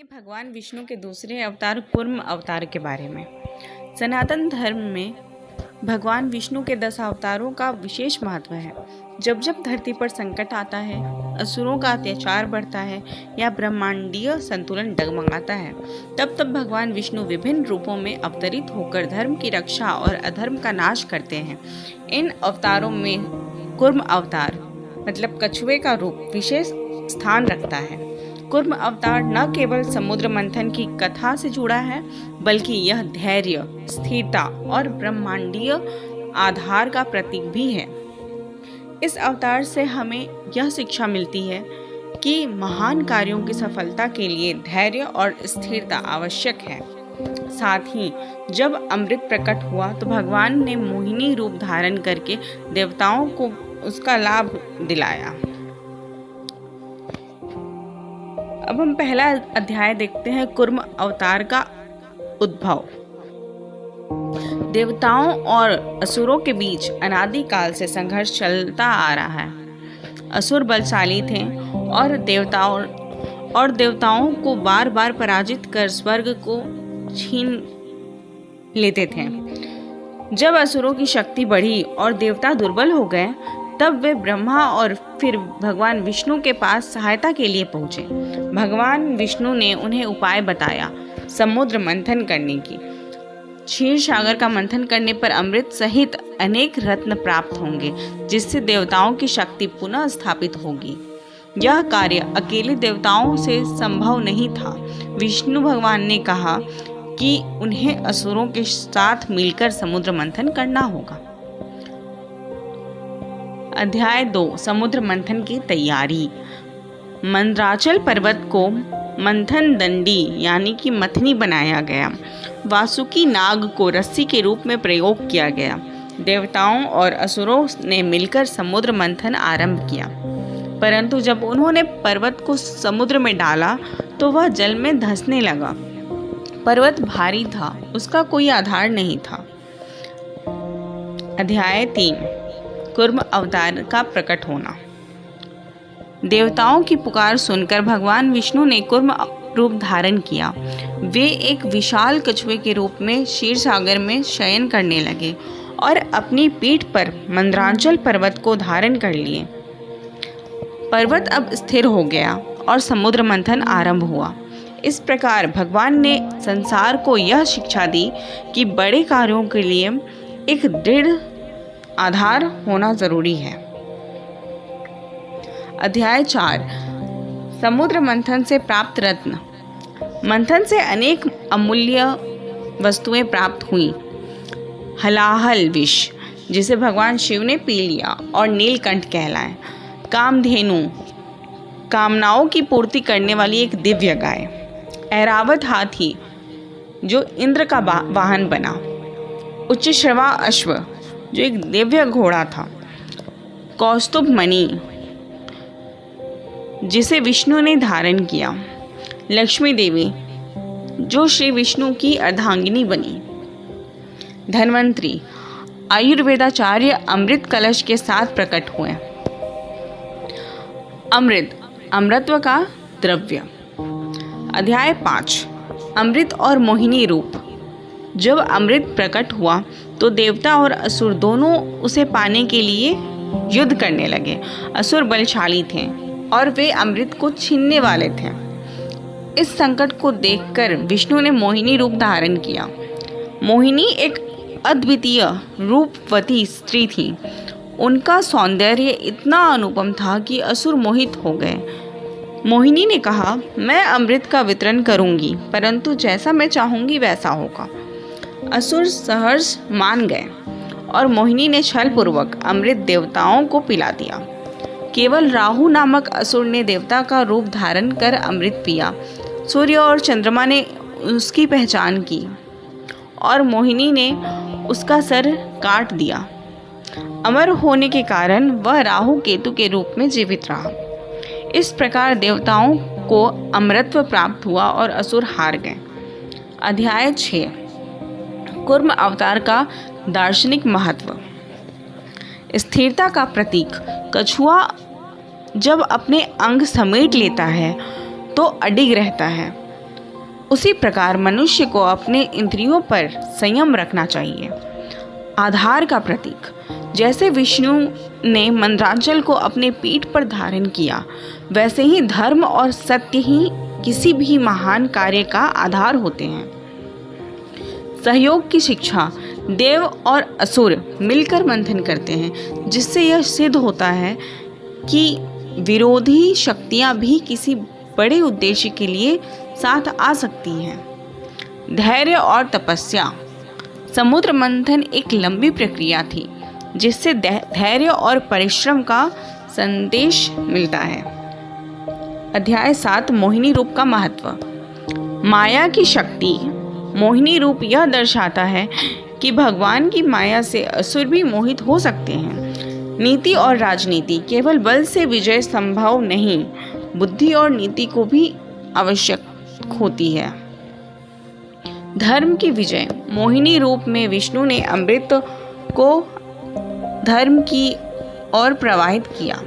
भगवान विष्णु के दूसरे अवतार कूर्म अवतार के बारे में। सनातन धर्म में भगवान विष्णु के 10 अवतारों का विशेष महत्व है। जब जब धरती पर संकट आता है, असुरों का अत्याचार बढ़ता है या ब्रह्मांडीय संतुलन डगमगाता है, तब तब भगवान विष्णु विभिन्न रूपों में अवतरित होकर धर्म की रक्षा और अधर्म का नाश करते हैं। इन अवतारों में कूर्म अवतार मतलब कछुए का रूप विशेष स्थान रखता है। कूर्म अवतार न केवल समुद्र मंथन की कथा से जुड़ा है, बल्कि यह धैर्य, स्थिरता और ब्रह्मांडीय आधार का प्रतीक भी है। इस अवतार से हमें यह शिक्षा मिलती है कि महान कार्यों की सफलता के लिए धैर्य और स्थिरता आवश्यक है। साथ ही जब अमृत प्रकट हुआ तो भगवान ने मोहिनी रूप धारण करके देवताओं को उसका लाभ दिलाया। अब हम पहला अध्याय देखते हैं, कूर्म अवतार का उद्भव। देवताओं और असुरों के बीच अनादि काल से संघर्ष चलता आ रहा है। असुर बलशाली थे और देवताओं को बार बार पराजित कर स्वर्ग को छीन लेते थे। जब असुरों की शक्ति बढ़ी और देवता दुर्बल हो गए, तब वे ब्रह्मा और फिर भगवान विष्णु के पास सहायता के लिए पहुंचे। भगवान विष्णु ने उन्हें उपाय बताया समुद्र मंथन करने की। क्षीर सागर का मंथन करने पर अमृत सहित अनेक रत्न प्राप्त होंगे, जिससे देवताओं की शक्ति पुनः स्थापित होगी। यह कार्य अकेले देवताओं से संभव नहीं था। विष्णु भगवान ने कहा कि उन्हें असुरों के साथ मिलकर समुद्र मंथन करना होगा। अध्याय 2, समुद्र मंथन की तैयारी। मंदराचल पर्वत को मंथन दंडी यानी कि मथनी बनाया गया। वासुकी नाग को रस्सी के रूप में प्रयोग किया गया। देवताओं और असुरों ने मिलकर समुद्र मंथन आरंभ किया, परंतु जब उन्होंने पर्वत को समुद्र में डाला तो वह जल में धंसने लगा। पर्वत भारी था, उसका कोई आधार नहीं था। अध्याय 3, कूर्म अवतार का प्रकट होना। देवताओं की पुकार सुनकर भगवान विष्णु ने कूर्म रूप धारण किया। वे एक विशाल कछुए के रूप में क्षीर सागर में शयन करने लगे और अपनी पीठ पर मंदराचल पर्वत को धारण कर लिए। पर्वत अब स्थिर हो गया और समुद्र मंथन आरंभ हुआ। इस प्रकार भगवान ने संसार को यह शिक्षा दी कि बड़े कार्यों के लिए एक दृढ़ आधार होना जरूरी है। अध्याय 4, समुद्र मंथन से प्राप्त रत्न। मंथन से अनेक अमूल्य वस्तुएं प्राप्त हुई। हलाहल विष, जिसे भगवान शिव ने पी लिया और नीलकंठ कहलाए। कामधेनु, कामनाओं की पूर्ति करने वाली एक दिव्य गाय। ऐरावत हाथी, जो इंद्र का वाहन बना। उच्चश्रवा अश्व, जो एक दिव्य घोड़ा था। कौस्तुभ मणि, जिसे विष्णु ने धारण किया। लक्ष्मी देवी, जो श्री विष्णु की अर्धांगिनी बनी। धन्वंतरी, आयुर्वेदाचार्य अमृत कलश के साथ प्रकट हुए। अमृत, अमृतत्व का द्रव्य। अध्याय 5, अमृत और मोहिनी रूप। जब अमृत प्रकट हुआ तो देवता और असुर दोनों उसे पाने के लिए युद्ध करने लगे। असुर बलशाली थे और वे अमृत को छीनने वाले थे। इस संकट को देखकर विष्णु ने मोहिनी रूप धारण किया। मोहिनी एक अद्वितीय रूपवती स्त्री थी। उनका सौंदर्य इतना अनुपम था कि असुर मोहित हो गए। मोहिनी ने कहा, मैं अमृत का वितरण करूंगी, परंतु जैसा मैं चाहूंगी वैसा होगा। असुर सहर्ष मान गए और मोहिनी ने छलपूर्वक अमृत देवताओं को पिला दिया। केवल राहु नामक असुर ने देवता का रूप धारण कर अमृत पिया। सूर्य और चंद्रमा ने उसकी पहचान की और मोहिनी ने उसका सर काट दिया। अमर होने के कारण वह राहु केतु के रूप में जीवित रहा। इस प्रकार देवताओं को अमरत्व प्राप्त हुआ और असुर हार गए। अध्याय 6, कूर्म अवतार का दार्शनिक महत्व। स्थिरता का प्रतीक। कछुआ जब अपने अंग समेट लेता है तो अडिग रहता है। उसी प्रकार मनुष्य को अपने इंद्रियों पर संयम रखना चाहिए। आधार का प्रतीक, जैसे विष्णु ने मंदराचल को अपने पीठ पर धारण किया, वैसे ही धर्म और सत्य ही किसी भी महान कार्य का आधार होते हैं। सहयोग की शिक्षा, देव और असुर मिलकर मंथन करते हैं, जिससे यह सिद्ध होता है कि विरोधी शक्तियां भी किसी बड़े उद्देश्य के लिए साथ आ सकती हैं। धैर्य और तपस्या, समुद्र मंथन एक लंबी प्रक्रिया थी, जिससे धैर्य और परिश्रम का संदेश मिलता है। अध्याय 7, मोहिनी रूप का महत्व। माया की शक्ति, मोहिनी रूप यह दर्शाता है कि भगवान की माया से असुर भी मोहित हो सकते हैं। नीति और राजनीति, केवल बल से विजय संभव नहीं, बुद्धि और नीति को भी आवश्यक होती है। धर्म की विजय, मोहिनी रूप में विष्णु ने अमृत को धर्म की ओर प्रवाहित किया,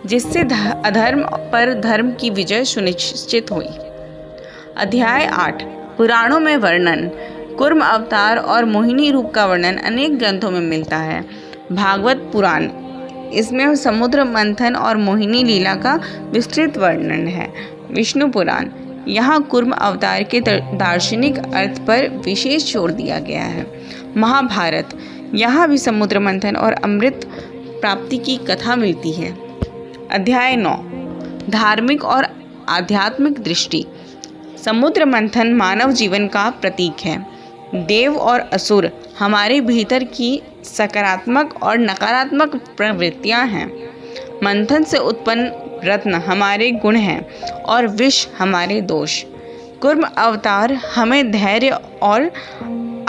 जिससे अधर्म पर धर्म की विजय सुनिश्चित हुई। अध्याय 8, पुराणों में वर्णन। कूर्म अवतार और मोहिनी रूप का वर्णन अनेक ग्रंथों में मिलता है। भागवत पुराण, इसमें समुद्र मंथन और मोहिनी लीला का विस्तृत वर्णन है। विष्णु पुराण, यहाँ कूर्म अवतार के दार्शनिक अर्थ पर विशेष जोर दिया गया है। महाभारत, यहाँ भी समुद्र मंथन और अमृत प्राप्ति की कथा मिलती है। अध्याय 9, धार्मिक और आध्यात्मिक दृष्टि। समुद्र मंथन मानव जीवन का प्रतीक है। देव और असुर हमारे भीतर की सकारात्मक और नकारात्मक प्रवृत्तियां हैं। मंथन से उत्पन्न रत्न हमारे गुण हैं और विष हमारे दोष। कूर्म अवतार हमें धैर्य और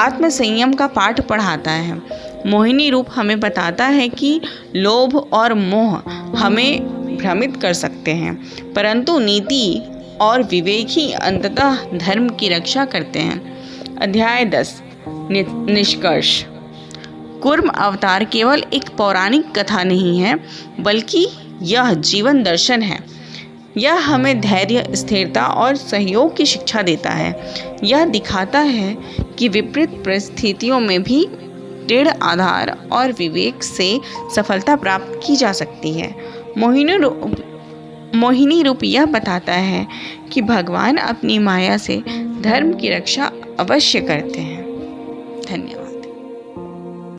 आत्मसंयम का पाठ पढ़ाता है। मोहिनी रूप हमें बताता है कि लोभ और मोह हमें भ्रमित कर सकते हैं, परंतु नीति और विवेक ही अंततः धर्म की रक्षा करते हैं। अध्याय 10, निष्कर्ष। कूर्म अवतार केवल एक पौराणिक कथा नहीं है, बल्कि यह जीवन दर्शन है। यह हमें धैर्य, स्थिरता और सहयोग की शिक्षा देता है। यह दिखाता है कि विपरीत परिस्थितियों में भी दृढ़ आधार और विवेक से सफलता प्राप्त की जा सकती है। मोहिनी रूप यह बताता है कि भगवान अपनी माया से धर्म की रक्षा अवश्य करते हैं।